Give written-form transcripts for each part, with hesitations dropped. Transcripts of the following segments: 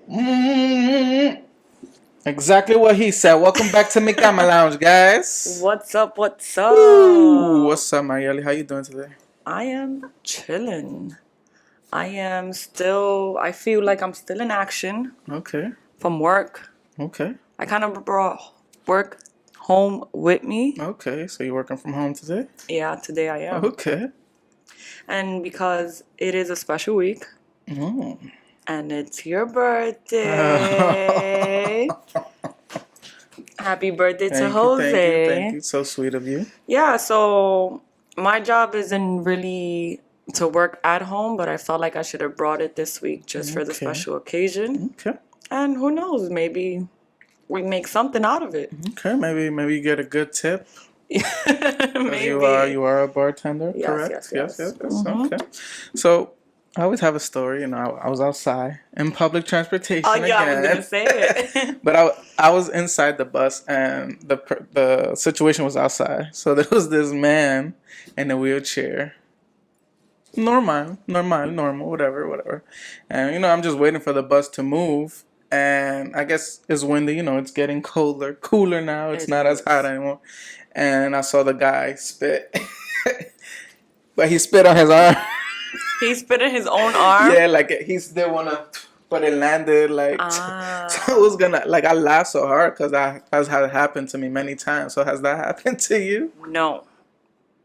Mm, exactly what he said. Welcome back to micamalounge, guys. What's up? What's up? Ooh, what's up, Mayeli? How you doing today? I am chilling. I feel like I'm still in action Okay. from work. Okay. I kind of brought work home with me. Okay. So you're working from home today? Yeah, today I am. Okay. And because it is a special week Oh. and it's your birthday. Happy birthday to Jose. Thank you. So sweet of you. Yeah, so my job isn't really to work at home, but I felt like I should have brought it this week just for the Okay. special occasion. Okay. And who knows, maybe we make something out of it. Okay. Maybe you get a good tip. Maybe. You are a bartender, Yes, correct? yes. Okay. So I always have a story. I was outside in public transportation Oh, yeah, I was again. gonna say it. But I was inside the bus and the situation was outside. So there was this man in a wheelchair. Normal, whatever. And I'm just waiting for the bus to move. And I guess it's windy, it's getting cooler now. It's It not as is. hot anymore. And I saw the guy spit. But he spit on his arm. He spit in his own arm. Yeah, like he still wanna, but it landed like. So it was gonna I laughed so hard because that's how it happened to me many times. So has that happened to you? No.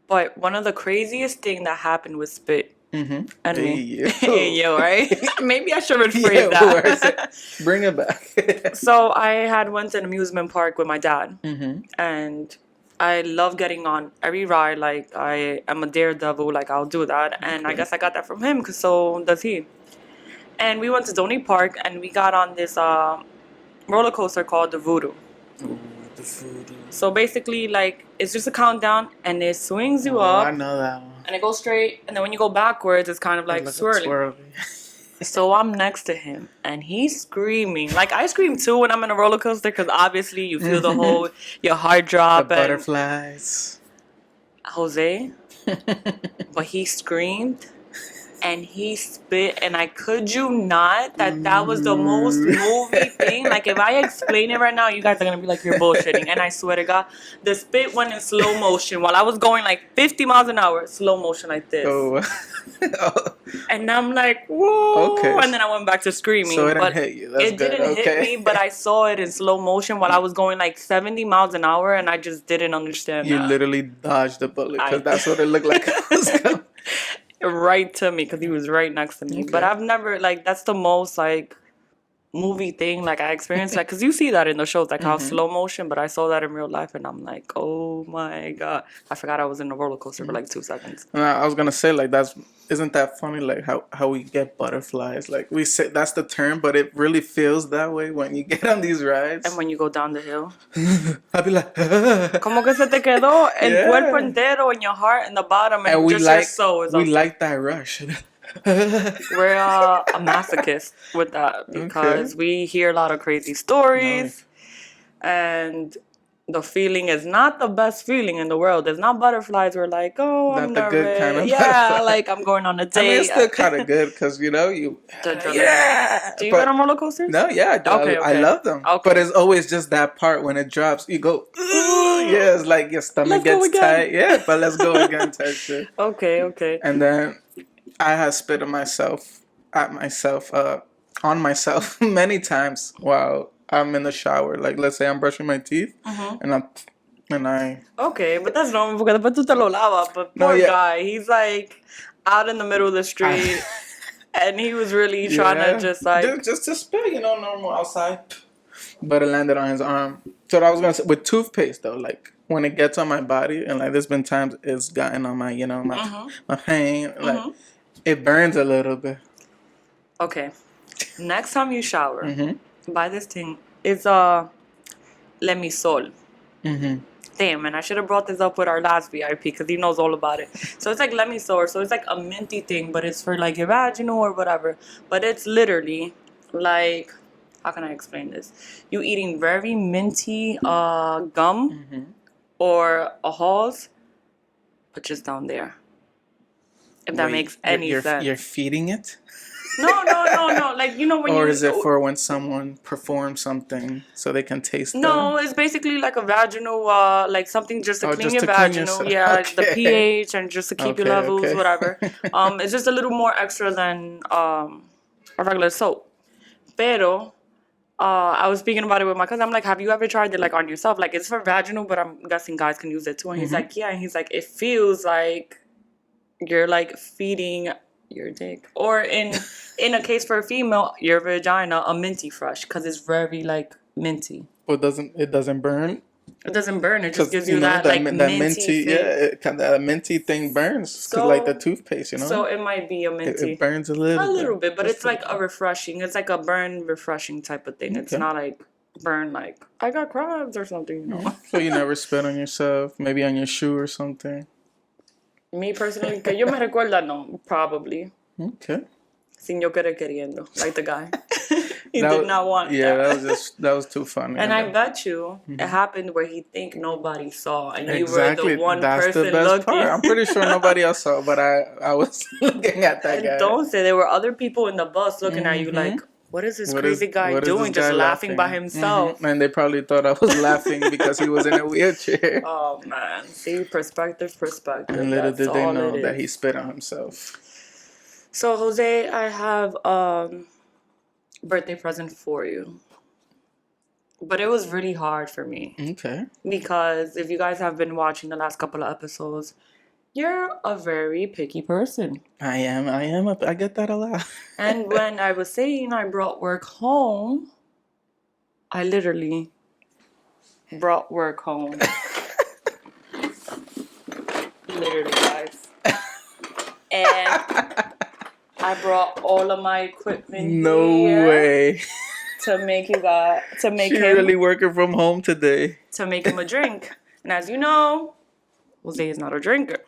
But one of the craziest thing that happened with spit. Mm-hmm. And me. Yeah. Yo, right? Maybe I should rephrase Yeah, where is that. it? Bring it back. So I had went to an amusement park with my dad. Mm-hmm. And I love getting on every ride. Like, I am a daredevil. Like, I'll do that. And I guess I got that from him, because so does he. And we went to Donny Park, and we got on this roller coaster called the Voodoo. Ooh, the food. So basically, like, it's just a countdown, and it swings you I up, know that one. and it goes straight. And then when you go backwards, it's kind of like swirling. So I'm next to him, and he's screaming. Like, I scream too when I'm in a roller coaster, because obviously you feel your heart drop. The butterflies. Jose, but he screamed and he spit, and I could you not that was the most movie thing. Like, if I explain it right now, you guys are gonna be like, you're bullshitting. And I swear to God, the spit went in slow motion while I was going like 50 miles an hour, slow motion like this. Oh. And I'm like, whoa. Okay. And then I went back to screaming. So it didn't but hit you. That's it good. didn't hit me, but I saw it in slow motion while I was going like 70 miles an hour, and I just didn't understand You that. literally dodged the bullet because that's what it looked like. Right to me, because he was right next to me. Okay. But I've never, like, that's the most, like, movie thing, like, I experienced, like, because you see that in the shows, like, how slow motion, but I saw that in real life, and I'm like, oh my God. I forgot I was in a roller coaster for like 2 seconds. I was gonna say, like, isn't that funny, like how we get butterflies? Like, we say that's the term, but it really feels that way when you get on these rides. And when you go down the hill. I'd be like, Como que se te quedó el cuerpo entero in your heart and the bottom, and just your soul is we like that rush. We're a masochist with that, because we hear a lot of crazy stories, and the feeling is not the best feeling in the world. It's not butterflies. We're like, oh, I'm not the nervous. good kind of butterflies. Like, I'm going on a date. I mean, it's still kind of good because you. Do you go on roller coasters? No, yeah, okay. I love them. Okay. But it's always just that part when it drops. You go, yeah, it's like your stomach gets tight. Yeah, but let's go again, type shit. Okay. And then I have spit on myself, on myself many times while I'm in the shower. Like, let's say I'm brushing my teeth, and I. Okay, but that's normal because después tú te lo lavas. But poor guy, he's like out in the middle of the street, and he was really trying to just to spit, normal outside. But it landed on his arm. So I was gonna say with toothpaste though, like when it gets on my body, and like there's been times it's gotten on my, my pain, like it burns a little bit. Okay, next time you shower, buy this thing. It's Lemisol. Damn, man, I should have brought this up with our last VIP because he knows all about it. So it's like Lemisol, so it's like a minty thing, but it's for like your vaginal or whatever. But it's literally like, how can I explain this? You eating very minty gum or a Halls, but just down there. If that makes any sense. You're feeding it? No. Like, you know, when Or you... is it for when someone performs something so they can taste No, it's basically like a vaginal, like something just to clean just your to clean vaginal. yourself. Yeah, the Okay. pH and just to keep your levels, Okay. whatever. It's just a little more extra than a regular soap. Pero, I was speaking about it with my cousin. I'm like, have you ever tried it like on yourself? Like, it's for vaginal, but I'm guessing guys can use it too. And he's like, yeah. And he's like, it feels like you're like feeding your dick, or in a case for a female, your vagina, a minty fresh, because it's very like minty. Well, it doesn't burn? It doesn't burn. It just gives you, you know, that like that minty that minty thing burns. So, like the toothpaste, you know. So it might be a minty. It burns a little bit, but it's like a refreshing. It's like a burn refreshing type of thing. Okay. It's not like burn like I got crabs or something, you know. So you never spit on yourself, maybe on your shoe or something. Me personally, que yo me recuerda, no, probably. Okay. Sin yo queriendo, like the guy. He did not want that. Yeah, that was too funny. And I bet you it happened where he think nobody saw, and exactly. You were the one That's person the best looking. part. I'm pretty sure nobody else saw, but I was looking at that guy. Don't say there were other people in the bus looking at you like, what is this crazy guy doing? Just laughing by himself. And they probably thought I was laughing because he was in a wheelchair. Oh man, see, perspective. And little did they know that he spit on himself. So Jose, I have birthday present for you. But it was really hard for me. Okay. Because if you guys have been watching the last couple of episodes, you're a very picky person. I am. I get that a lot. And when I was saying I brought work home, I literally brought work home. Literally, guys. And I brought all of my equipment No way. to make you guys, to make She him really working from home today. To make him a drink. And as you know, Jose is not a drinker.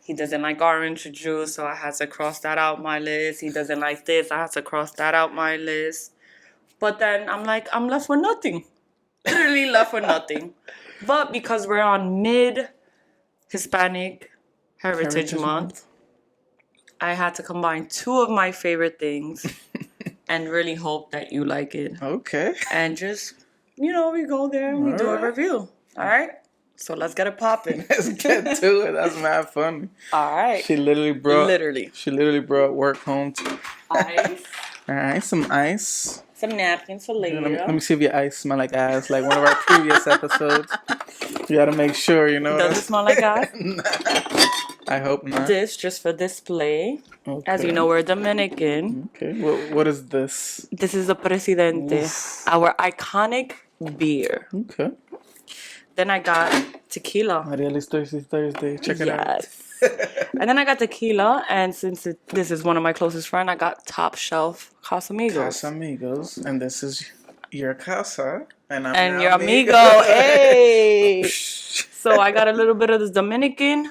He doesn't like orange juice, so I had to cross that out my list. He doesn't like this, I had to cross that out my list. But then I'm like, I'm left with nothing. Literally left with nothing. But because we're on mid-Hispanic Heritage Month, I had to combine two of my favorite things and really hope that you like it. Okay. And just, we go there and we do a review. All right? So let's get it popping. Let's get to it. That's mad funny. All right. She literally brought work home. Ice. All right, some ice. Some napkins for later. Let me see if your ice smell like ass, like one of our previous episodes. You gotta make sure, you know. Does it smell like ass? I hope not. This just for display. Okay. As you know, we're Dominican. Okay. What is this? This is the Presidente, our iconic beer. Okay. Then I got tequila. Mariela's Thursday. Check it out. And then I got tequila, and since this is one of my closest friends, I got top shelf Casamigos. And this is your casa, and I'm and your amigo. Hey. So I got a little bit of this Dominican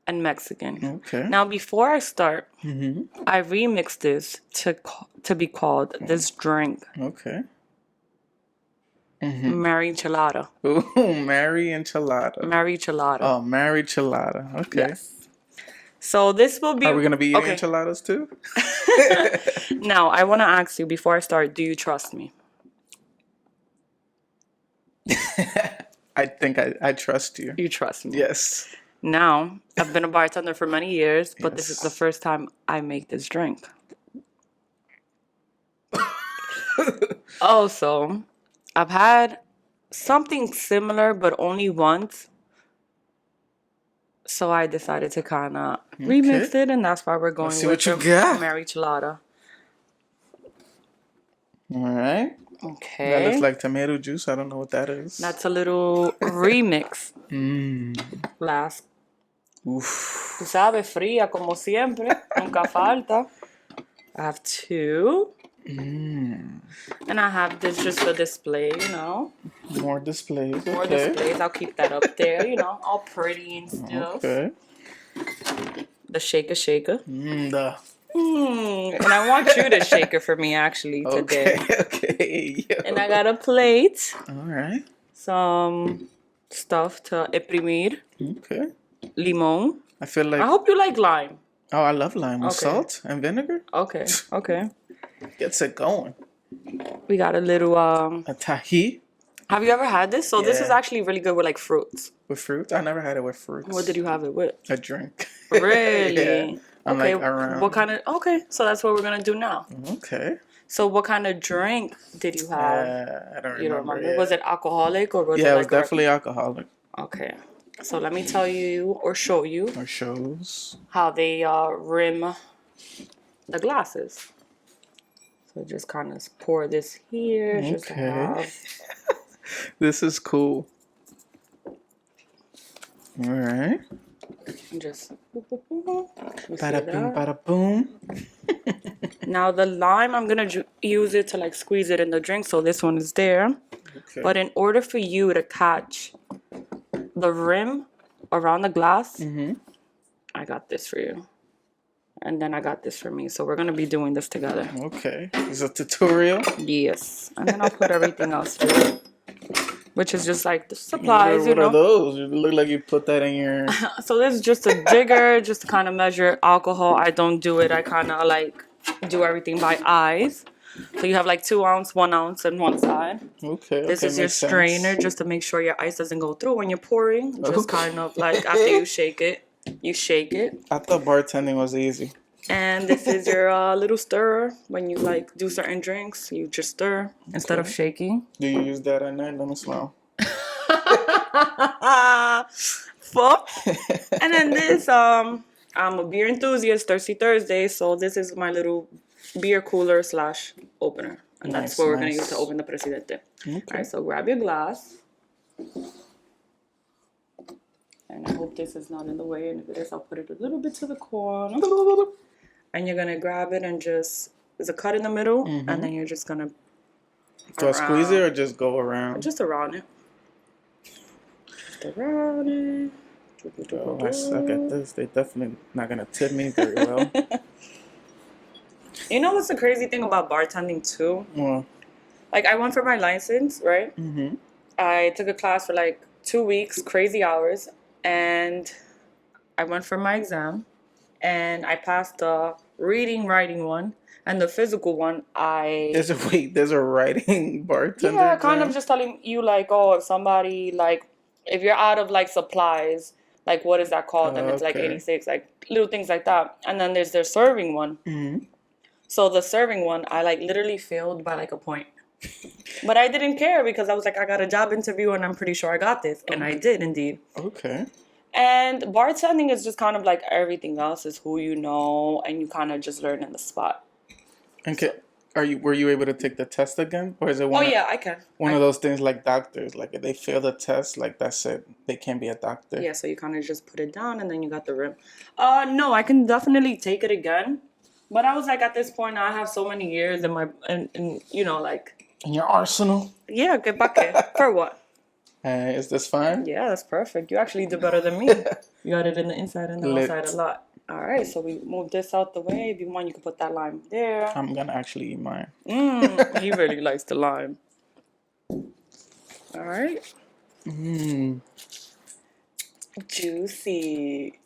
and Mexican. Okay. Now before I start, I remixed this to be called this drink. Okay. Mary Chelada. Ooh, Mary Enchilada. Mary Chelada. Oh, Mary Chelada. Okay. Yes. So this will be... Are we going to be eating enchiladas too? Now, I want to ask you before I start, do you trust me? I think I trust you. You trust me. Yes. Now, I've been a bartender for many years, but this is the first time I make this drink. Also, I've had something similar, but only once. So I decided to kind of remix it, and that's why we're going with Mary Chelada. All right. Okay. That looks like tomato juice. I don't know what that is. That's a little remix. Last. Oof. Tú sabes, fría como siempre. Nunca falta. I have two. And I have this just for display, More displays. More displays. I'll keep that up there, all pretty and stuff. Okay. The shaker. And I want you to shake it for me, actually, today. Okay. Yo. And I got a plate. All right. Some stuff to exprimir. Okay. Limon. I feel like... I hope you like lime. Oh, I love lime with Okay. salt and vinegar. Okay. Okay. Gets it going. We got a little. A tahi Have you ever had this? So this is Yeah. actually really good with like fruits. with fruits. I never had it with fruits. What did you have it with? A drink. Really? Yeah. I'm Okay. like around. What kind of? Okay. So that's what we're gonna do now. Okay. So what kind of drink did you have? I don't You don't remember. remember? Yeah. Was it alcoholic or was Yeah, it it like was definitely alcoholic. Okay. So let me tell you or show you Or shows. how they rim the glasses. So just kind of pour this here, just to Okay. have. This is cool. All right. Just. Boop, boop, boop, boop. You see Bada boom, that? bada boom. Now the lime, I'm gonna use it to like squeeze it in the drink. So this one is there. Okay. But in order for you to catch the rim around the glass, I got this for you. And then I got this for me. So we're going to be doing this together. Okay. Is a tutorial? Yes. And then I'll put everything else here. Which is just like the supplies, What are those? You look like you put that in your... So this is just a jigger, just to kind of measure alcohol. I don't do it. I kind of like do everything by eyes. So you have like 2 ounce, 1 ounce on one side. Okay. This is your strainer just to make sure your ice doesn't go through when you're pouring. Just kind of like after you shake it. You shake it. I thought bartending was easy. And this is your little stirrer. When you like do certain drinks, you just stir instead of shaking. Do you use that at night? Let me smell. Fuck. And then this, I'm a beer enthusiast, Thirsty Thursday. So this is my little beer cooler / opener. And that's what we're going to use to open the Presidente. Okay. All right, so grab your glass. And I hope this is not in the way. And if it is, I'll put it a little bit to the corner. And you're going to grab it and just... There's a cut in the middle. And then you're just going to... Do I squeeze it or just go around? Just around it. Just around it. Oh, I suck at this. They definitely not going to tip me very well. You know what's the crazy thing about bartending too? Well, Like I went for my license, right? I took a class for like 2 weeks, crazy hours. And I went for my exam. And I passed the reading, writing one. And the physical one, there's a writing bartender. Yeah, kind of just telling you like, oh, if somebody like, if you're out of like supplies, like what is that called? And it's like 86, like little things like that. And then there's their serving one. So the serving one, I like literally failed by like a point. But I didn't care because I was like, I got a job interview and I'm pretty sure I got this. And I did indeed. Okay. And bartending is just kind of like everything else is who you know and you kind of just learn in the spot. And were you able to take the test again? Or is it one yeah, I can. One of those things like doctors, like if they fail the test, like that's it. They can't be a doctor. Yeah, so you kind of just put it down and then you got the rim. No, I can definitely take it again. But I was like, at this point, I have so many years in my, and you know, like. In your arsenal? Yeah, que pa que? For what? Is this fine? Yeah, that's perfect. You actually did better than me. You got it in the inside and the outside a lot. All right, so we move this out the way. If you want, you can put that lime there. I'm going to actually eat mine. He really likes the lime. All right. Juicy.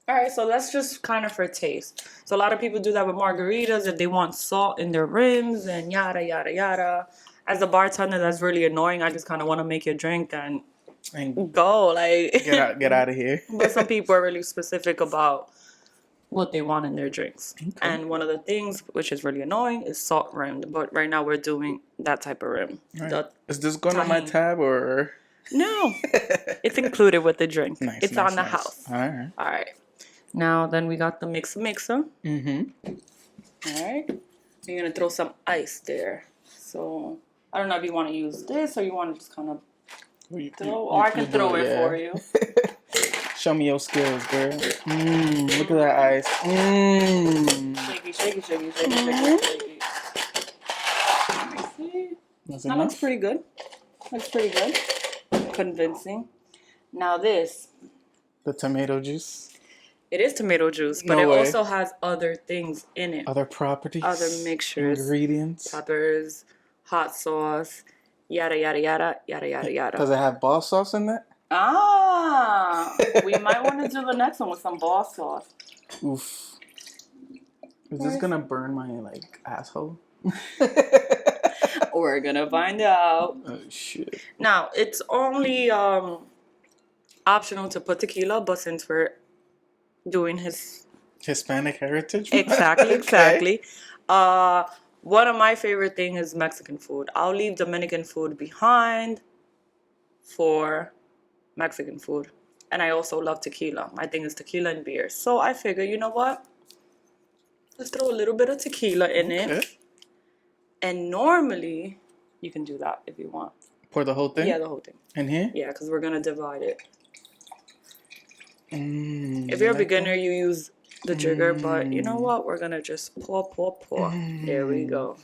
All right, so that's just kind of for taste. So a lot of people do that with margaritas if they want salt in their rims and yada, yada, yada. As a bartender, that's really annoying. I just kind of want to make your drink and go. Like get out of here. But some people are really specific about what they want in their drinks. Okay. And one of the things, which is really annoying, is salt rimmed. But right now we're doing that type of rim. Right. Is this going on my tab or? No. It's included with the drink. Nice, it's on the house. All right. All right. Now then we got the mixer. All right. You're going to throw some ice there. So I don't know if you want to use this or you want to just kind of throw. Or I can throw it for you. Show me your skills, girl. Look at that ice. Shaky, shaky, shaky, shaky, shaky, shaky. That looks pretty good. Looks pretty good. Convincing. Now this. The tomato juice. It is tomato juice, but it also has other things in it. Other properties. Other mixtures. Ingredients. Peppers, hot sauce, yada, yada, yada, yada, yada, yada. Does it have ball sauce in that? We might want to do the next one with some ball sauce. Oof. Is this gonna burn my like asshole? We're gonna find out. Oh shit. Now it's only optional to put tequila, but since we're doing his Hispanic heritage. exactly, Okay. exactly. One of my favorite things is Mexican food. I'll leave Dominican food behind for Mexican food. And I also love tequila. My thing is tequila and beer. So I figure, you know what? Let's throw a little bit of tequila in it. And normally, you can do that if you want. Pour the whole thing? Yeah, the whole thing. In here? Yeah, because we're going to divide it. If you're a beginner, you use the jigger. But you know what? We're going to just pour. There we go.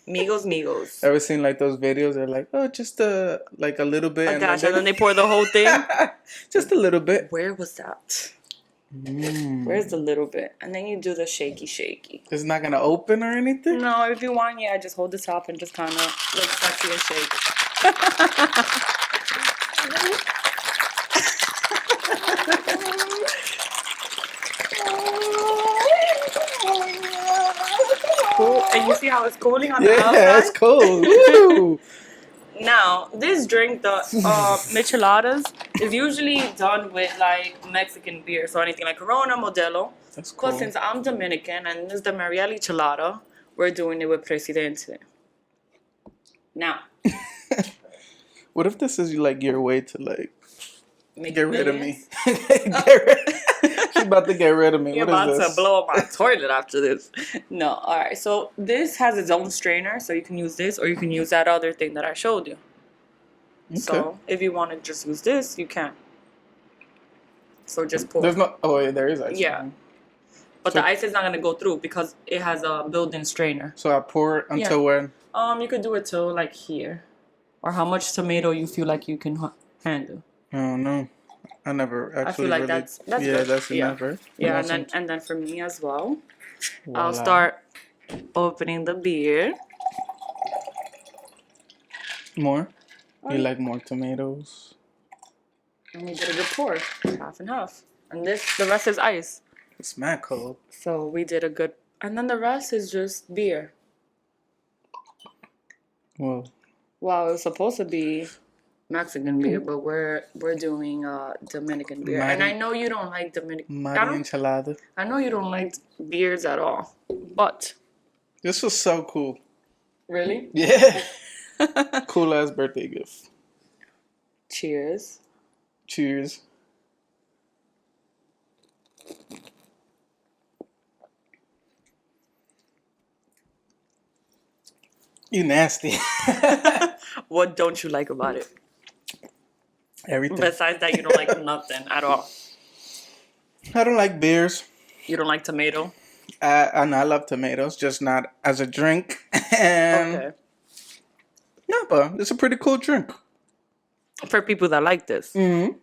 Migos. Ever seen like those videos? They're like, oh, just like a little bit. A dash, and then they pour the whole thing. Just a little bit. Where was that? Where's the little bit? And then you do the shaky. It's not gonna open or anything? No, if you want, yeah, just hold the top and just kind of look sexy and shake. And you see how it's cooling on the outside? Yeah, it's cool. Woo! Now, this drink, the micheladas, is usually done with like Mexican beer, so anything like Corona, Modelo. That's cool. But since I'm Dominican and this is the Marieli Chelada, we're doing it with Presidente. Now, what if this is like your way to like make get rid of me? millions? She's about to get rid of me. You're What about is to this? blow up my toilet after this. No, all right. So this has its own strainer, so you can use this or you can use that other thing that I showed you. Okay. So if you want to just use this, you can. So just pour. There's no. Oh, yeah, there is ice. Yeah. But So- the ice is not gonna go through because it has a built-in strainer. So I pour it until when? You could do it till like here, or how much tomato you feel like you can handle. Oh no, I never actually. I feel like really, that's yeah, good. that's Yeah. never. Yeah, That's and then for me as well, voila. I'll start opening the beer. More. Oh, You like more tomatoes? And we did a good pour, half and half. And the rest is ice. It's mad cold. So we did a good, and then the rest is just beer. Well, Wow, it was supposed to be Mexican beer, but we're doing Dominican beer. And I know you don't like Dominican. Maria enchilada. I know you don't like beers at all, but This was so cool. really, Yeah. Cool ass birthday gift. cheers. Cheers. You nasty. What don't you like about it? Everything. Besides that, you don't like nothing at all. I don't like beers. You don't like tomato. And I love tomatoes, just not as a drink. And Okay. yeah, but it's a pretty cool drink. For people that like this. Mm-hmm.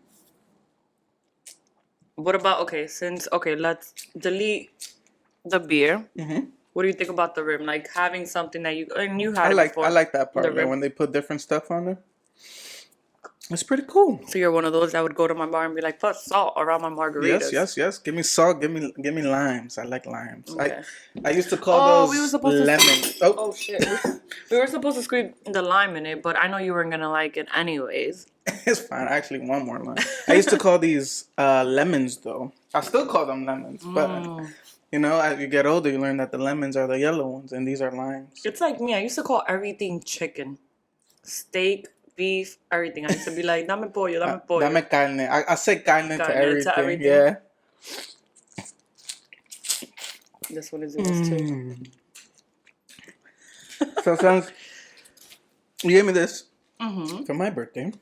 What about let's delete the beer. Mm-hmm. What do you think about the rim? Like having something that you had I it like before. I like that part The like, rim. when they put different stuff on there. It's pretty cool. So you're one of those that would go to my bar and be like, put salt around my margaritas. Yes. Give me salt. Give me limes. I like limes. Okay. I used to call we were those supposed lemons. to. Oh shit. We were supposed to squeeze the lime in it, but I know you weren't gonna like it anyways. It's fine. I actually want more lime. I used to call these lemons though. I still call them lemons, but you know, as you get older, you learn that the lemons are the yellow ones and these are limes. It's like me. I used to call everything chicken, steak, beef, everything. I used to be like, dame pollo, dame pollo. Dame carne. I say carne to Carne to everything. everything. Yeah. This one is yours too. So since you gave me this Mm-hmm. for my birthday.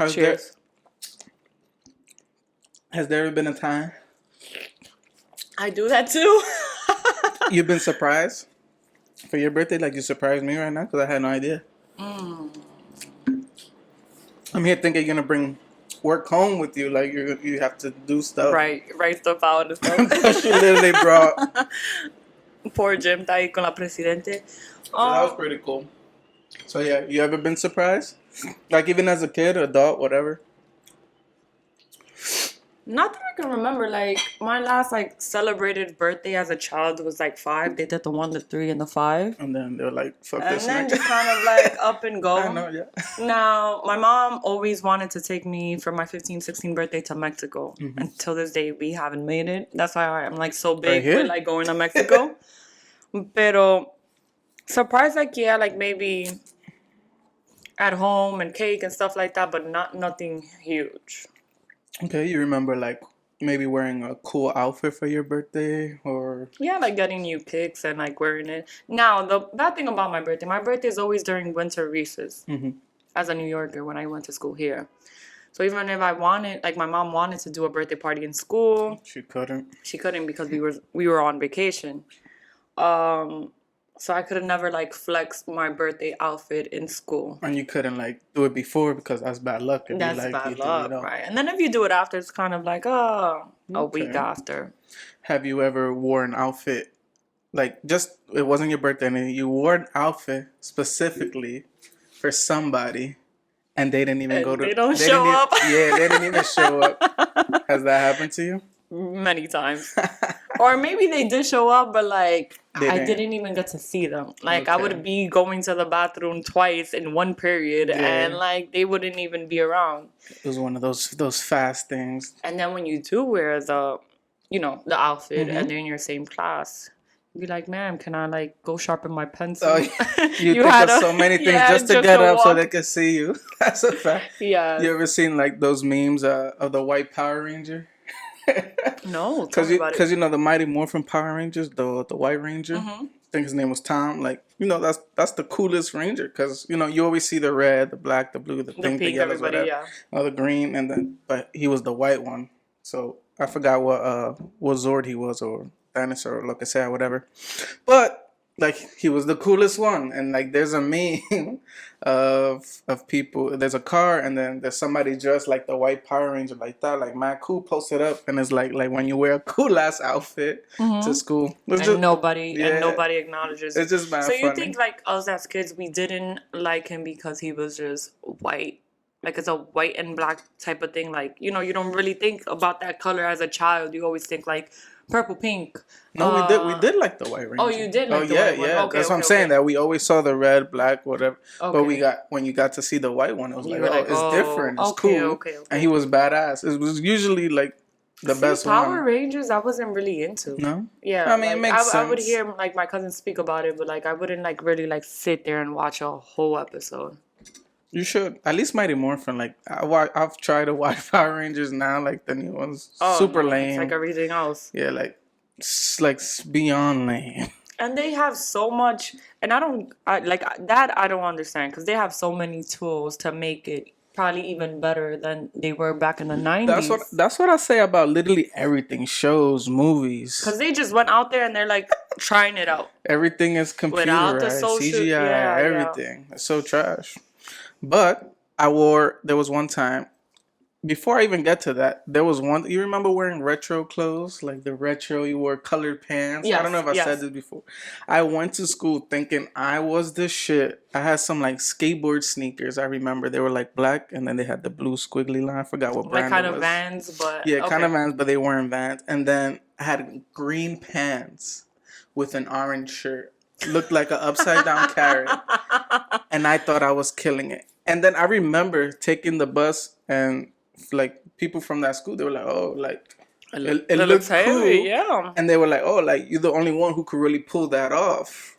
Cheers. Has there ever been a time I do that too. you've been surprised for your birthday? Like you surprised me right now because I had no idea. I'm here thinking you're gonna bring work home with you. Like you have to do stuff. Write stuff out and But stuff. she literally brought. Poor Jim está ahí con la presidente. So that was pretty cool. So yeah, you ever been surprised? Like even as a kid, adult, whatever. Not that I can remember. Like my last like celebrated birthday as a child was like 5. They did the 1, the 3, and the 5. And then they're like, "Fuck And this then nigga." just kind of like up and go. I know, yeah. Now, my mom always wanted to take me for my 15, 16 birthday to Mexico. And till this day, we haven't made it. That's why I'm like so big here? with like going to Mexico. Pero surprise, like, yeah, like maybe at home and cake and stuff like that, but nothing huge. Okay, you remember like maybe wearing a cool outfit for your birthday or Yeah, like getting new kicks and like wearing it. Now, the bad thing about my birthday is always during winter recess as a New Yorker when I went to school here. So even if I wanted, like my mom wanted to do a birthday party in school, she couldn't. she couldn't because we were on vacation. So I could have never like flexed my birthday outfit in school. And you couldn't like do it before because that's bad luck. If That's you, like, bad you luck, right? And then if you do it after, it's kind of like, a week after. Have you ever wore an outfit like just it wasn't your birthday and you wore an outfit specifically for somebody and they didn't even go to they don't show up. Yeah, they didn't even show up. Has that happened to you? Many times. Or maybe they did show up, but like I didn't even get to see them. Like I would be going to the bathroom twice in one period, and like they wouldn't even be around. It was one of those fast things. And then when you do wear the outfit, and they're in your same class, you'd be like, "Ma'am, can I like go sharpen my pencil?" Oh, you think of so many things just to get up so they can see you. That's a fact. Yeah. You ever seen like those memes of the white Power Ranger? No, because you know the Mighty Morphin Power Rangers, the White Ranger. I think his name was Tom. Like that's the coolest Ranger because you always see the red, the black, the blue, the pink, the yellow, whatever, or the green, but he was the white one. So I forgot what Zord he was or dinosaur or lo que sea, whatever. But like he was the coolest one, and like there's a meme of people. There's a car, and then there's somebody dressed like the white Power Ranger, like that, like man, cool. Posted up, and it's like when you wear a cool ass outfit to school, nobody acknowledges. It's just bad. So you think like us as kids, we didn't like him because he was just white. Like it's a white and black type of thing. Like, you don't really think about that color as a child. You always think like purple, pink. No, we did like the White Ranger. Oh, you did like the white one? Yeah, okay, that's what I'm saying. That we always saw the red, black, whatever. Okay. But when you got to see the white one, it was it's different. It's cool. Okay. And he was badass. It was usually like the best one. Power Rangers, I wasn't really into. No? Yeah. I mean, it makes sense. I would hear like my cousins speak about it, but like I wouldn't like really like sit there and watch a whole episode. You should. At least Mighty Morphin. Like I've tried to watch Power Rangers now. Like the new ones, super lame. It's like everything else. Yeah, like beyond lame. And they have so much, and I don't understand because they have so many tools to make it probably even better than they were back in the 90s. That's what I say about literally everything, shows, movies. Because they just went out there and they're like trying it out. Everything is computerized, CGI, everything. It's so trash. But there was one time, before I even get to that, there was one, you remember wearing retro clothes? Like the retro, you wore colored pants? Yes, I don't know if I said this before. I went to school thinking I was the shit. I had some like skateboard sneakers, I remember. They were like black and then they had the blue squiggly line. I forgot what brand it was. Like kind of Vans, but... Yeah, kind of Vans, but they weren't Vans. And then I had green pants with an orange shirt. Looked like an upside down carrot. And I thought I was killing it. And then I remember taking the bus and like people from that school, they were like, "Oh, like it looks cool." Yeah. And they were like, "Oh, like you're the only one who could really pull that off."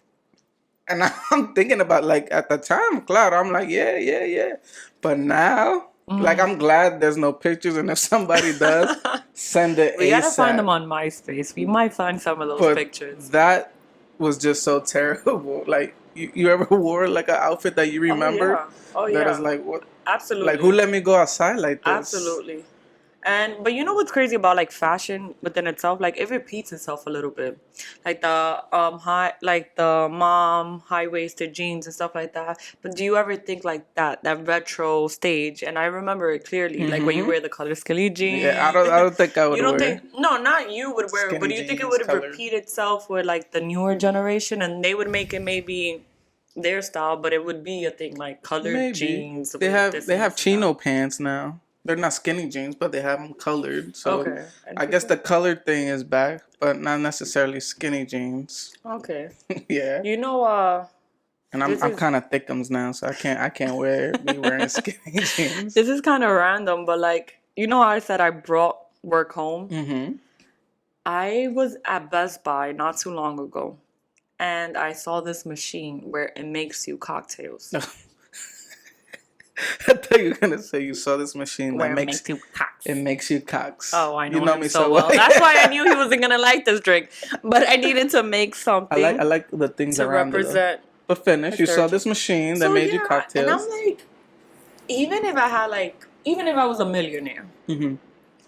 And I'm thinking about like at the time, Cloud, I'm like, yeah. But now, like I'm glad there's no pictures, and if somebody does, send it. We gotta find them on MySpace. We might find some of those pictures. That was just so terrible. Like you ever wore like an outfit that you remember? Oh yeah. That is like what? Absolutely. Like who let me go outside like this? Absolutely. But you know what's crazy about like fashion within itself? Like it repeats itself a little bit. Like the mom high waisted jeans and stuff like that. But do you ever think like that retro stage? And I remember it clearly, like when you wear the color skinny jeans. Yeah, I don't think I would. You don't think? No, not you would wear it. But do you think it would repeat itself with like the newer generation, and they would make it maybe their style, but it would be a thing like colored Maybe jeans. they with have this they and have this and that. chino pants now. They're not skinny jeans, but they have them colored. So Okay. And I guess people. the colored thing is back, but not necessarily skinny jeans. Okay. Yeah. You know, And this I'm is kind of thickums now, so I can't be wearing skinny jeans. this is kind of random, but like you know how I said I brought work home. Mm-hmm. I was at Best Buy not too long ago, and I saw this machine where it makes you cocktails. I thought you were gonna say you saw this machine that Where it makes you cocks. it makes you cocks. Oh, I know, you know him me so well. well. That's why I knew he wasn't gonna like this drink. But I needed to make something I like the things to around represent. it. But finish. You saw this machine that made you cocktails. And I'm like, even if I was a millionaire, Mm-hmm.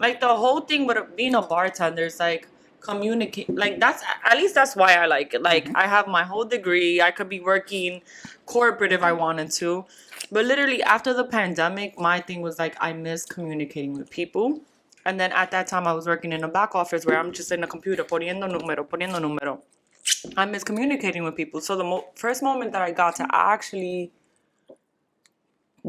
like the whole thing with being a bartender is like communicate. Like that's at least that's why I like it. Like I have my whole degree. I could be working corporate if I wanted to. But literally after the pandemic, my thing was like I miss communicating with people. And then at that time I was working in a back office where I'm just in a computer poniendo número. I miss communicating with people. So the first moment that I got to actually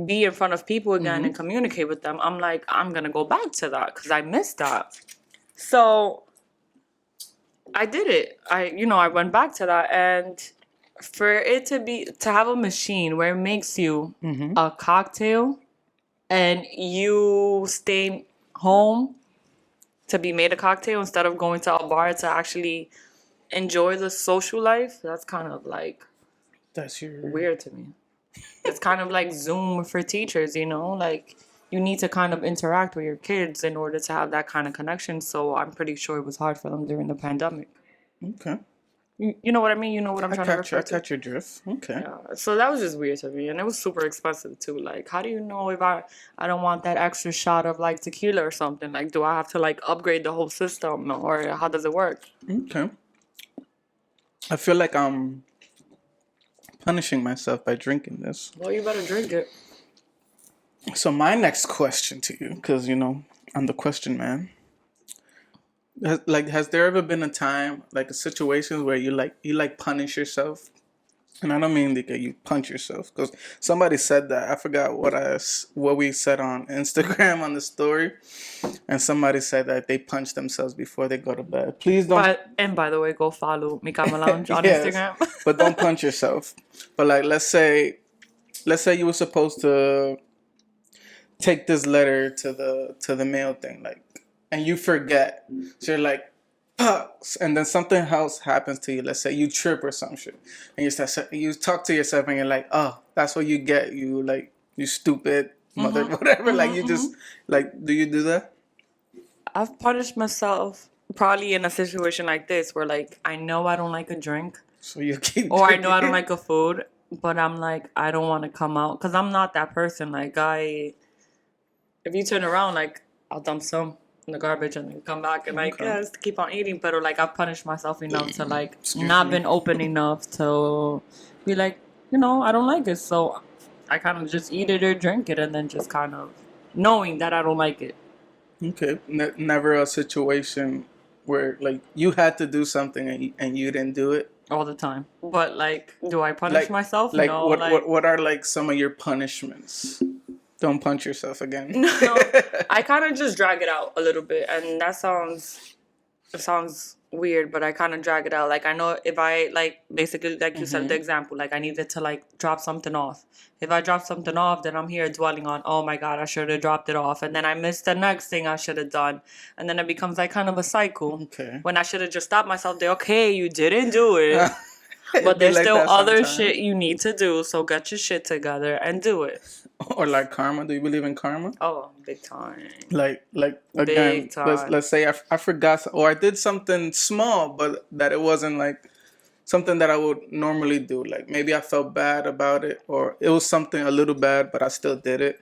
be in front of people again and communicate with them, I'm like, I'm going to go back to that because I missed that. So I did it. I went back to that, and for it to have a machine where it makes you a cocktail and you stay home to be made a cocktail instead of going to a bar to actually enjoy the social life, that's kind of like That's your weird to me. It's kind of like Zoom for teachers, like you need to kind of interact with your kids in order to have that kind of connection. So I'm pretty sure it was hard for them during the pandemic. Okay. You know what I mean? You know what I'm trying to refer to? I catch your drift. Okay. Yeah. So that was just weird to me, and it was super expensive too. Like, how do you know if I don't want that extra shot of like tequila or something? Like, do I have to like upgrade the whole system, or how does it work? Okay. I feel like I'm punishing myself by drinking this. Well, you better drink it. So my next question to you, because I'm the question man. Has there ever been a time, like a situation where you punish yourself? And I don't mean that you punch yourself, because somebody said that. I forgot what we said on Instagram on the story, and somebody said that they punch themselves before they go to bed. Please don't. And by the way, go follow micamalounge on Yes, Instagram. but don't punch yourself. But like, let's say you were supposed to take this letter to the mail thing, like, and you forget. So you're like, pucks, and then something else happens to you. Let's say you trip or some shit, and you talk to yourself, and you're like, oh, that's what you get. You like, you stupid mother, whatever. Like you just like, do you do that? I've punished myself probably in a situation like this where like I know I don't like a drink, So you keep. or I know I don't like a food, but I'm like I don't want to come out because I'm not that person. Like if you turn around, like I'll dump some in the garbage and then come back and like yes, keep on eating. But like I've punished myself enough to like not been open enough to be like I don't like it, so I kind of just eat it or drink it and then just kind of knowing that I don't like it. Okay, never a situation where like you had to do something and you didn't do it. All the time. But like, do I punish myself? Like No. what are like some of your punishments? Don't punch yourself again. No, I kind of just drag it out a little bit, and it sounds weird, but I kind of drag it out. Like I know if I like basically like you said the example, like I needed to like drop something off. If I drop something off, then I'm here dwelling on, oh my God, I should have dropped it off, and then I missed the next thing I should have done, and then it becomes like kind of a cycle. Okay. When I should have just stopped myself. There, okay, you didn't do it. But there's still other shit you need to do, so get your shit together and do it. Or like karma. Do you believe in karma? Oh, big time. Like again, Big time. let's say I forgot, or I did something small, but that it wasn't like something that I would normally do. Like maybe I felt bad about it, or it was something a little bad, but I still did it.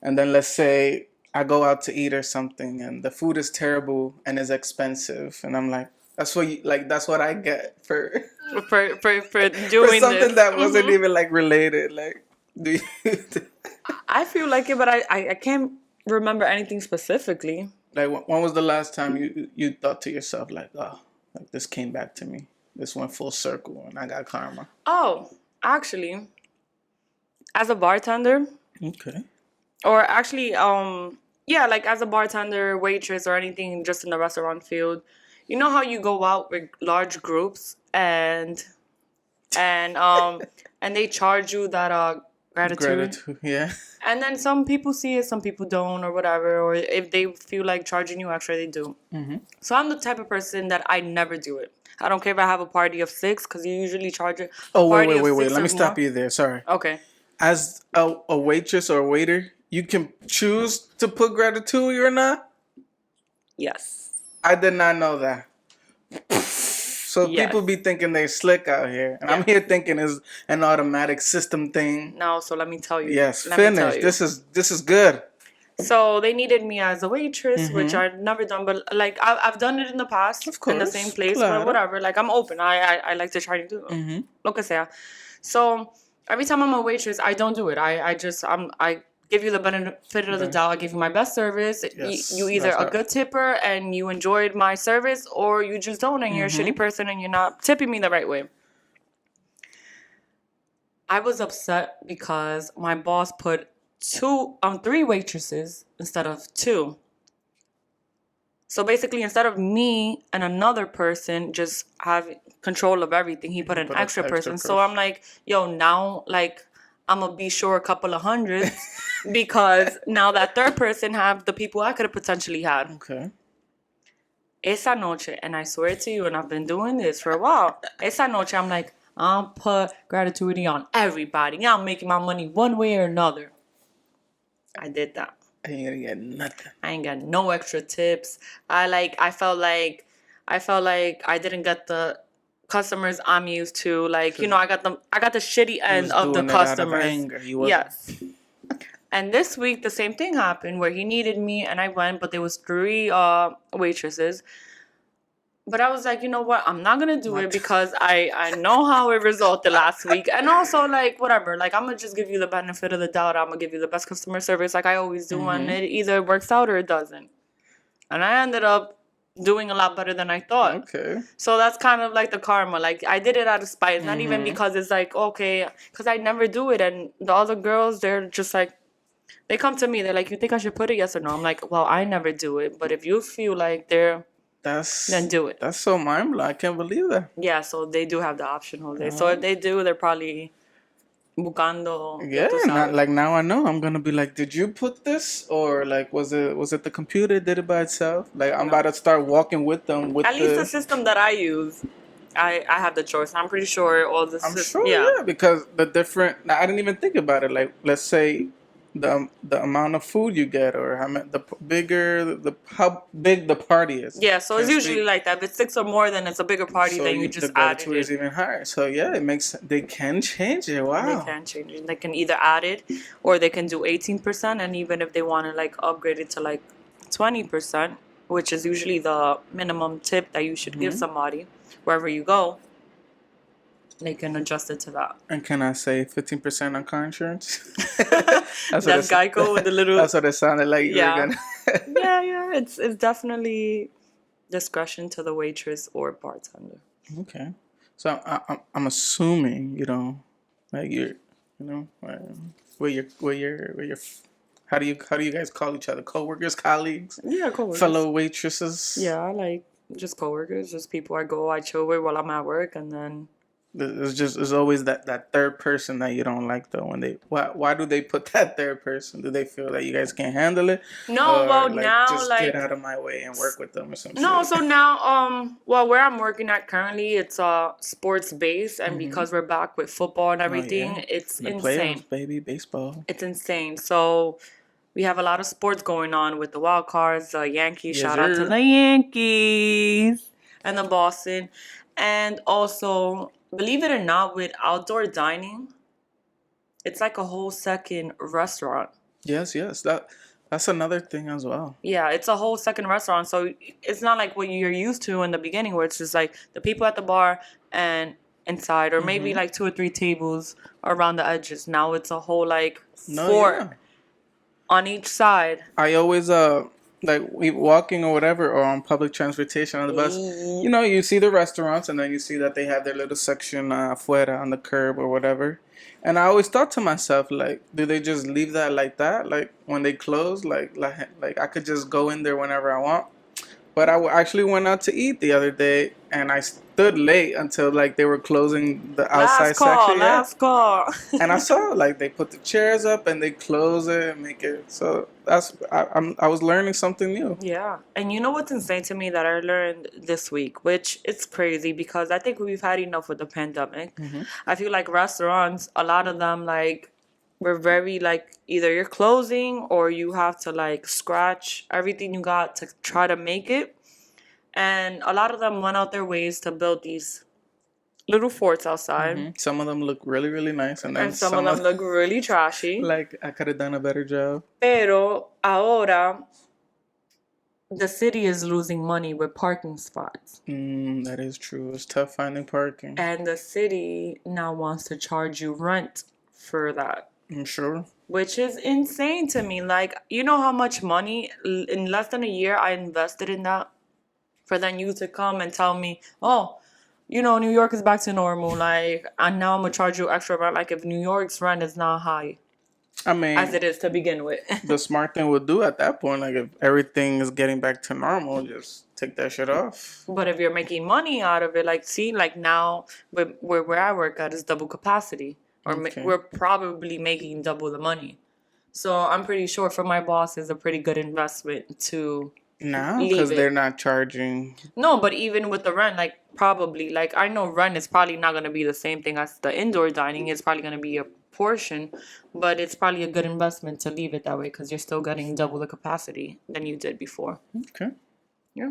And then let's say I go out to eat or something, and the food is terrible and is expensive, and I'm like, that's what I get for for doing for something this. that wasn't even like related. Like, do you? I feel like it, but I can't remember anything specifically. Like, when was the last time you thought to yourself like, oh, like this came back to me, this went full circle, and I got karma? Oh, Actually, as a bartender, Okay. or actually, yeah, like as a bartender, waitress, or anything just in the restaurant field, you know how you go out with large groups and and they charge you that gratitude. Gratitude. Yeah. And then some people see it, some people don't, or whatever. Or if they feel like charging you extra, they do. So I'm the type of person that I never do it. I don't care if I have a party of 6, because you usually charge a Oh, party of wait. 6 Let or me stop more. you there. Sorry. Okay. As a waitress or a waiter, you can choose to put gratitude or not. Yes. I did not know that. So Yes. people be thinking they slick out here, and I'm here thinking it's an automatic system thing. No, so let me tell you. Yes, Let me tell finish. you. This is good. So they needed me as a waitress, which I've never done, but like I've done it in the past, Of course, in the same place, claro. but whatever. Like I'm open. I like to try to do lo que sea. So every time I'm a waitress, I don't do it. I give you the benefit of the doubt. I give you my best service. Yes, You either that's a right. good tipper and you enjoyed my service, or you just don't and you're a shitty person and you're not tipping me the right way. I was upset because my boss put 3 waitresses instead of 2. So basically, instead of me and another person just having control of everything, he put an extra person. So I'm like, yo, now like I'm gonna be sure a couple of hundreds because now that third person have the people I could have potentially had. Okay. Esa noche, and I swear to you, and I've been doing this for a while. Esa noche, I'm like, I'll put gratitude on everybody. I'm making my money one way or another. I did that. I ain't gonna get nothing. I ain't got no extra tips. I felt like I didn't get the customers I'm used to. Like, you know, I got the shitty end of the customers. Out of anger. Yes. And this week the same thing happened where he needed me and I went, but there was 3 waitresses. But I was like, you know what? I'm not going to do it because I know how it resulted last week. And also, like, whatever. Like, I'm going to just give you the benefit of the doubt. I'm going to give you the best customer service like I always do. And it either works out or it doesn't. And I ended up doing a lot better than I thought. Okay. So that's kind of like the karma. Like, I did it out of spite. It's not even because it's like, okay, because I never do it. And the other girls, they're just like, they come to me. They're like, you think I should put it? Yes or no? I'm like, well, I never do it. But if you feel like then do it. That's so mind blowing. I can't believe that. Yeah, so they do have the option, Jose. So if they do, they're probably buscando. Yeah, not, like now I know. I'm gonna be like, did you put this, or like was it the computer that did it by itself? Like I'm about to start walking with them with at least the system that I use. I have the choice. I'm pretty sure all the I'm sure, yeah, because the different. I didn't even think about it. Like, let's say the amount of food you get, or how how big the party is. Yeah, so it's usually like that. If it's 6 or more, then it's a bigger party. So then you just the add gratitude it. is even higher. So yeah, they can change it. Wow. They can change it. They can either add it, or they can do 18%. And even if they want to like upgrade it to like 20%, which is usually the minimum tip that you should give somebody wherever you go, they can adjust it to that. And can I say 15% on car insurance? That's Geico with the little. That's what it sounded like. Yeah. Yeah. It's definitely discretion to the waitress or bartender. Okay. So I'm assuming, you know, like you're, you know, where you're. How do you guys call each other? Coworkers, colleagues? Yeah, coworkers. Fellow waitresses? Yeah, like just coworkers, just people I chill with while I'm at work, and then. There's always that third person that you don't like though. Why do they put that third person? Do they feel that you guys can't handle it? No, well now just like get out of my way and work with them or something. No, so now where I'm working at currently, it's sports based, and because we're back with football and everything, it's insane. Playoffs, baby, baseball. It's insane. So we have a lot of sports going on with the wild cards, the Yankees. Shout out to the Yankees and the Boston, and also. Believe it or not, with outdoor dining, it's like a whole second restaurant. Yes, that's another thing as well. Yeah, it's a whole second restaurant. So it's not like what you're used to in the beginning, where it's just like the people at the bar and inside, or maybe like 2 or 3 tables around the edges. Now it's a whole like 4 on each side. I always like we walking or whatever, or on public transportation on the bus, you know, you see the restaurants, and then you see that they have their little section afuera on the curb or whatever. And I always thought to myself, like, do they just leave that like that? Like when they close, like I could just go in there whenever I want. But I actually went out to eat the other day, and I stood late until like they were closing the outside section. Yeah, Last call. and I saw like they put the chairs up and they close it and make it. So I was learning something new. Yeah. And you know what's insane to me that I learned this week, which it's crazy because I think we've had enough with the pandemic. I feel like restaurants, a lot of them, like, we're very, like, either you're closing or you have to, like, scratch everything you got to try to make it. And a lot of them went out their ways to build these little forts outside. Some of them look really, really nice, and then And some of them look really trashy. like I could have done a better job. Pero ahora the city is losing money with parking spots. That is true. It's tough finding parking. And the city now wants to charge you rent for that. I'm sure. Which is insane to me. Like, you know how much money in less than a year I invested in that? For then you to come and tell me, oh, you know, New York is back to normal. Like, and now I'm going to charge you extra rent. Like, if New York's rent is not high. I mean, as it is to begin with. The smart thing we'll do at that point, like if everything is getting back to normal, just take that shit off. But if you're making money out of it, like, see, like now where I work at is double capacity. Or we're probably making double the money. So I'm pretty sure for my boss is a pretty good investment to now because they're not charging. No, but even with the rent, like probably, like I know rent is probably not going to be the same thing as the indoor dining. It's probably going to be a portion, but it's probably a good investment to leave it that way because you're still getting double the capacity than you did before. Okay. Yeah.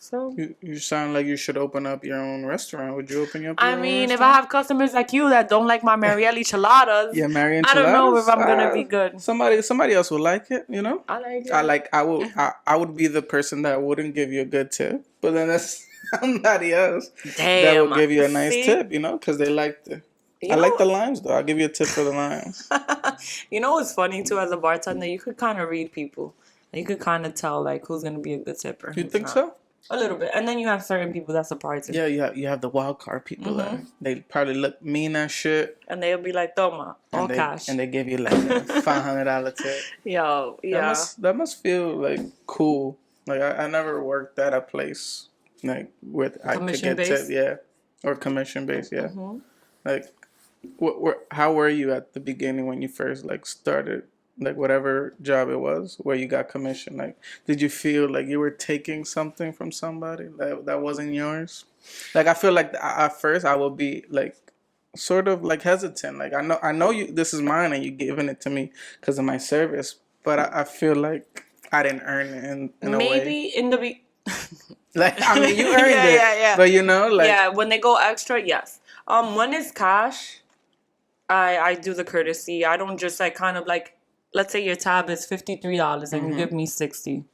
So you sound like you should open up your own restaurant. Would you open up? I mean, if I have customers like you that don't like my Marielle enchiladas, yeah, Marielle I don't know if I'm gonna be good. Somebody else will like it. You know. I like it. I would be the person that wouldn't give you a good tip, but then that's somebody else Damn, that will give you a nice tip. You know, because they like the. I like the limes though. I'll give you a tip for the limes. You know what's funny too? As a bartender, you could kind of read people. You could kind of tell like who's gonna be a good tipper. You think so? A little bit, and then you have certain people that surprise you. Yeah, you have the wild card people that they probably look mean as shit, and they'll be like, "Toma, all cash," and they give you like a $500 tip. Yo, yeah, that must feel like cool. Like I never worked at a place like with I could get tip, yeah, or commission based, yeah. Like, how were you at the beginning when you first like started? Like whatever job it was where you got commission, like did you feel like you were taking something from somebody that wasn't yours? Like I feel like at first I would be like sort of like hesitant, like I know you, this is mine and you giving it to me because of my service, but I feel like I didn't earn it in a way. Maybe in the like I mean you earned it, yeah. But you know, like when they go extra, yes. When it's cash, I do the courtesy. I don't just like kind of like. Let's say your tab is $53 and you give me $60.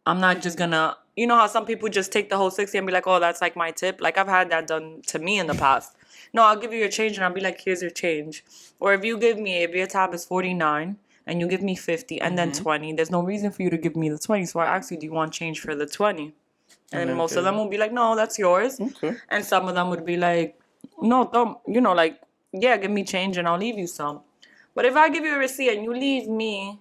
I'm not just gonna, you know how some people just take the whole $60 and be like, oh, that's like my tip. Like I've had that done to me in the past. No, I'll give you your change and I'll be like, here's your change. Or if your tab is $49 and you give me $50 and then $20, there's no reason for you to give me the $20. So I ask you, do you want change for the $20? And most of them will be like, no, that's yours. Okay. And some of them would be like, no, don't, you know, like, yeah, give me change and I'll leave you some. But if I give you a receipt and you leave me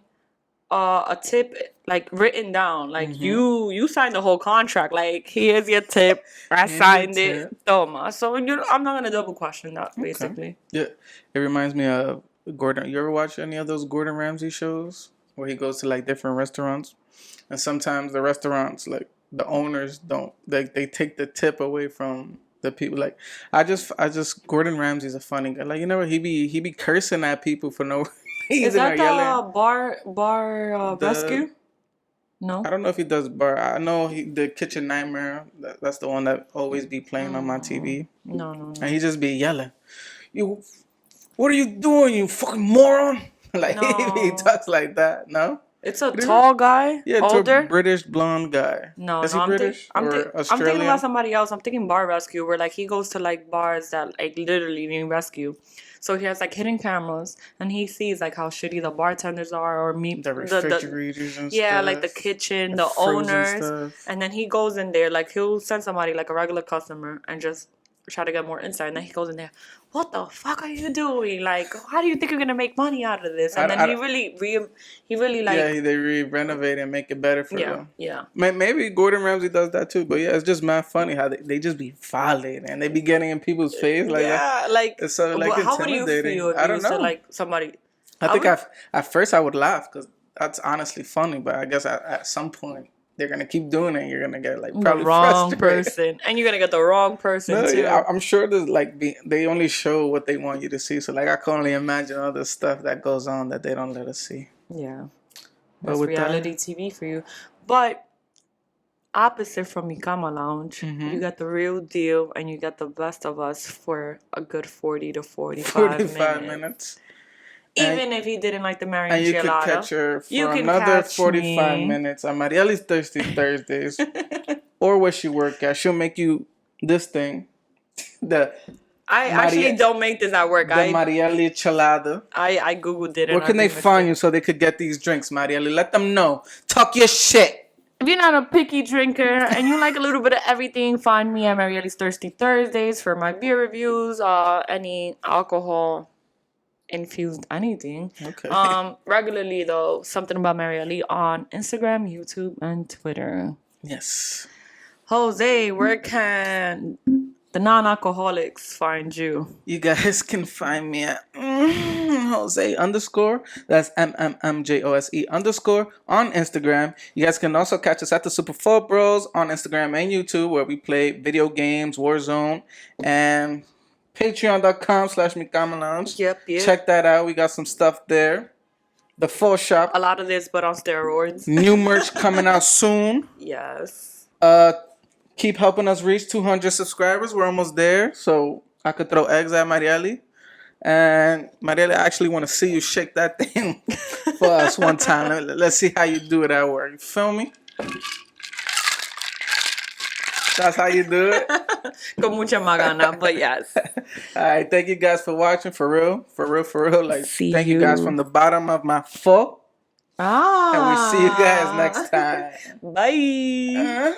a tip, like, written down, like, you signed the whole contract, like, here's your tip, I signed it, toma. So, I'm not going to double question that, basically. Yeah, it reminds me of Gordon. You ever watch any of those Gordon Ramsay shows where he goes to, like, different restaurants? And sometimes the restaurants, like, the owners don't, they take the tip away from the people. Like I just Gordon Ramsay's a funny guy. Like you know he be cursing at people for no reason. Is that the bar rescue? No, I don't know if he does bar. I know the Kitchen Nightmare. That's the one that always be playing on my TV. No. And he just be yelling, "You, what are you doing, you fucking moron!" Like he talks like that. No. It's a tall guy, older, a British blonde guy. No, is he British or Australian? I'm thinking about somebody else. I'm thinking bar rescue, where like he goes to like bars that like literally need rescue. So he has like hidden cameras, and he sees like how shitty the bartenders are, or The refrigerators and yeah, stuff. like the kitchen, the frozen owners, stuff. and then he goes in there like he'll send somebody like a regular customer and just try to get more insight, and then he goes in there. What the fuck are you doing? Like, how do you think you're gonna make money out of this? And then he really like they renovate and make it better for them. Yeah. Maybe Gordon Ramsay does that too, but yeah, it's just mad funny how they just be violating and they be getting in people's face like that. Like It's so like how would you intimidating. feel if I you don't said know. like somebody? I think at first I would laugh because that's honestly funny, but I guess at some point they're gonna keep doing it. You're gonna get like probably the wrong frustrated. person, and you're gonna get the wrong person No, too. yeah, I'm sure there's like they only show what they want you to see. So like I can only imagine all the stuff that goes on that they don't let us see. Yeah, But that's with reality TV for you. But opposite from Cama Lounge, you got the real deal, and you got the best of us for a good 40 to 45 minutes. Even if he didn't like the Marion And you could Chilada, catch her for you can another catch 45 me. minutes on Marieli's Thirsty Thursdays. Or where she work at. She'll make you this thing. I actually don't make this at work. The Marieli Chelada. I Googled it. Where can they find you so they could get these drinks, Marieli? Let them know. Talk your shit. If you're not a picky drinker and you like a little bit of everything, find me at Marieli's Thirsty Thursdays for my beer reviews, any alcohol infused anything. Okay. Regularly though, something about Marieli on Instagram, YouTube, and Twitter. Yes. Jose, where can the non-alcoholics find you? You guys can find me at Jose _ that's MMMJOSE _ on Instagram. You guys can also catch us at the Super 4 Bros on Instagram and YouTube, where we play video games, Warzone, and patreon.com/micamalounge. Yep. Check that out. We got some stuff there. The full shop. A lot of this, but on steroids. New merch coming out soon. Yes. Keep helping us reach 200 subscribers. We're almost there, so I could throw eggs at Marieli. And Marieli, I actually want to see you shake that thing for us one time. Let's see how you do it at work. You feel me? That's how you do it? Con mucha magana, but yes. All right, thank you guys for watching. For real. Like, thank you guys from the bottom of my foot. And we see you guys next time. Bye.